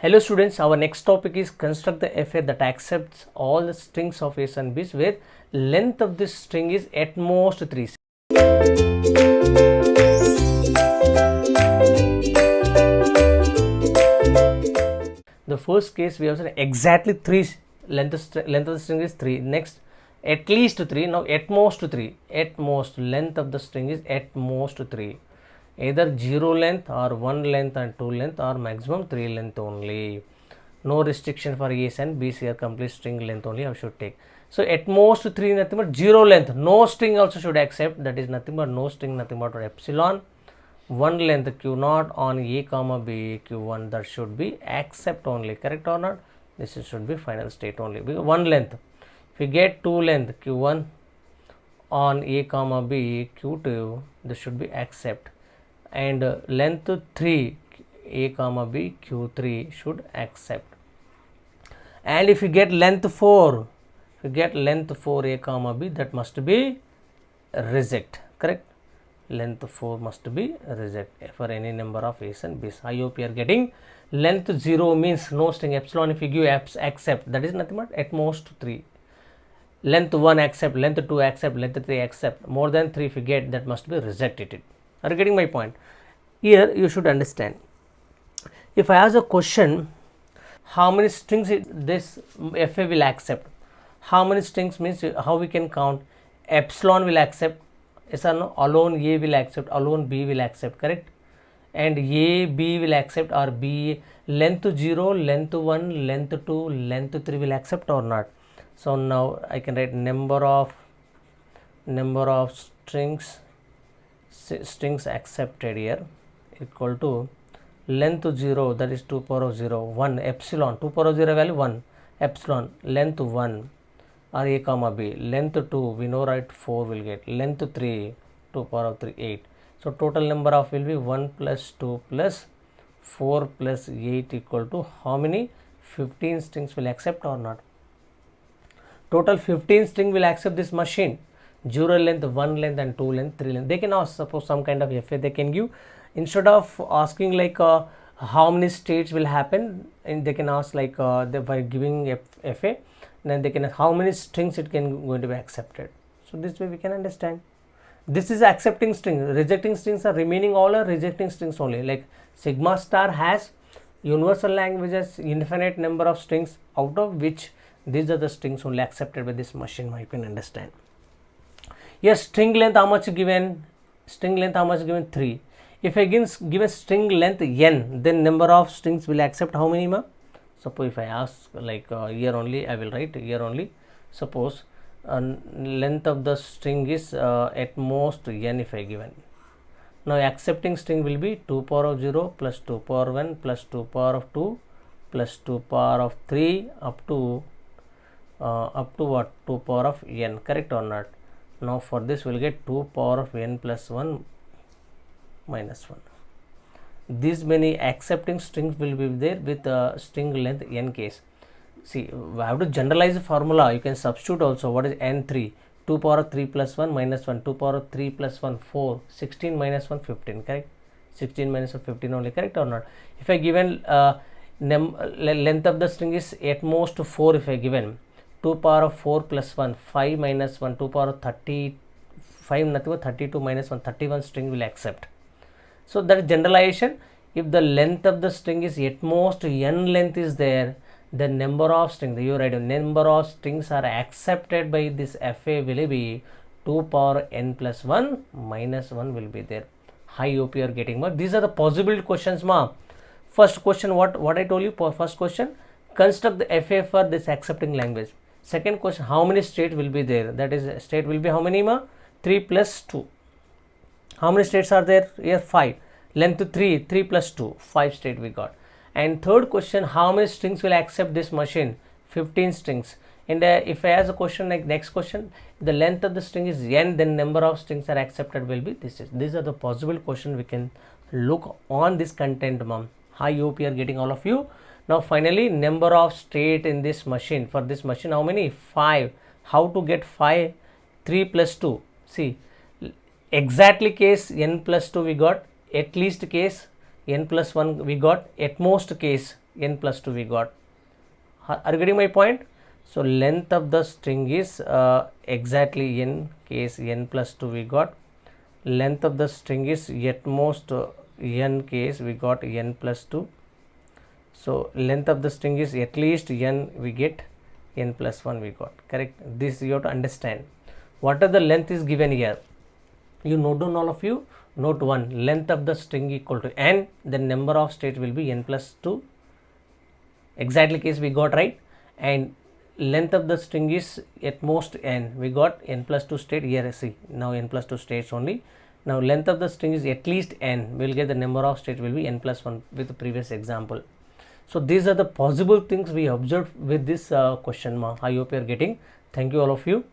Hello students, our next topic is construct the FA that accepts all the strings of A's and B's where length of this string is at most 3. The first case we have said exactly 3, length of the string is 3. Next, at least 3. Now at most 3. At most, length of the string is at most 3. Either 0 length or 1 length and 2 length or maximum 3 length only. No restriction for A's and B's here, complete string length only I should take. So at most 3 nothing but 0 length, no string also should accept, that is nothing but no string, nothing but epsilon. 1 length Q0 on A comma B Q1, that should be accept only, correct or not? This should be final state only, because 1 length. If we get 2 length Q1 on A comma B Q2, this should be accept, and length 3 A comma B Q3 should accept. And if you get length 4, if you get length 4 A comma B, that must be reject, correct? Length 4 must be reject for any number of A's and B's. I hope you are getting. Length 0 means no string, epsilon if you give accept, that is nothing but at most 3. Length 1 accept, length 2 accept, length 3 accept. More than 3 if you get, that must be rejected. Are you getting my point? Here you should understand. If I ask a question, how many strings this FA will accept? How many strings means how we can count? Epsilon will accept, yes or no? Alone A will accept, alone B will accept, correct? And A, B will accept, or B, length 0, length 1, length 2, length 3 will accept or not? So now I can write number of strings accepted here equal to length 0, that is 2 power of 0, 1 epsilon, 2 power of 0 value 1 epsilon, length 1 or A comma B, length 2 we know, right, 4 will get, length 3 2 power of 3 8. So total number of will be 1 plus 2 plus 4 plus 8 equal to how many? 15 strings will accept or not? Total 15 string will accept this machine. 0 length, 1 length and 2 length, 3 length. They can ask, suppose some kind of FA they can give, instead of asking like how many states will happen, and they can ask like by giving FA, then they can ask how many strings it can going to be accepted. So this way we can understand. This is accepting string. Rejecting strings are remaining all are rejecting strings only. Like sigma star has universal languages, infinite number of strings, out of which these are the strings only accepted by this machine. You can understand. Yes, string length how much given? String length how much given? 3. If I give a string length n, then number of strings will accept how many ma? Suppose if I ask like here only, I will write here only. Suppose length of the string is at most n if I given. Now accepting string will be 2 power of 0 plus 2 power 1 plus 2 power of 2 plus 2 power of 3 up to what? 2 power of n, correct or not? Now for this we will get 2 power of n plus 1 minus 1. These many accepting strings will be there with string length n case. See, we have to generalize the formula. You can substitute also. What is n3? 2 power of 3 plus 1 minus 1. 2 power of 3 plus 1 4. 16 minus 1 15, correct? 16 minus 1 15 only, correct or not? If I given length of the string is at most 4, if I given 2 power of 4 plus 1 5 minus 1 2 power of 35 nothing but 32 minus 1 31 string will accept. So that is generalization. If the length of the string is at most n length is there, the number of strings, you write number of strings are accepted by this FA will be 2 power n plus 1 minus 1 will be there. I hope you are getting more. These are the possible questions ma. First question, what I told you, first question, construct the FA for this accepting language. Second question, how many states will be there? That is, state will be how many ma? 3 plus 2. How many states are there? Here 5. Length 3 plus 2, 5 state we got. And third question, how many strings will accept this machine? 15 strings. And if I ask a question like next question, the length of the string is n, then number of strings are accepted will be this. These are the possible questions we can look on this content mom. I hope you are getting all of you. Now finally, number of state in this machine. For this machine, how many? 5. How to get 5? 3 plus 2. See, exactly case n plus 2 we got. At least case n plus 1 we got, at most case n plus 2 we got. Are you getting my point? So length of the string is exactly n case n plus 2 we got. Length of the string is at most n case we got n plus 2. So length of the string is at least n, we get n plus 1 we got, correct? This you have to understand. What are the length is given here? You note down, all of you, note 1, length of the string equal to n, then number of states will be n plus 2. Exactly case we got, right? And length of the string is at most n, we got n plus 2 state here. See, now n plus 2 states only. Now length of the string is at least n, we will get the number of states will be n plus 1 with the previous example. So these are the possible things we observed with this question mark. I hope you are getting. Thank you all of you.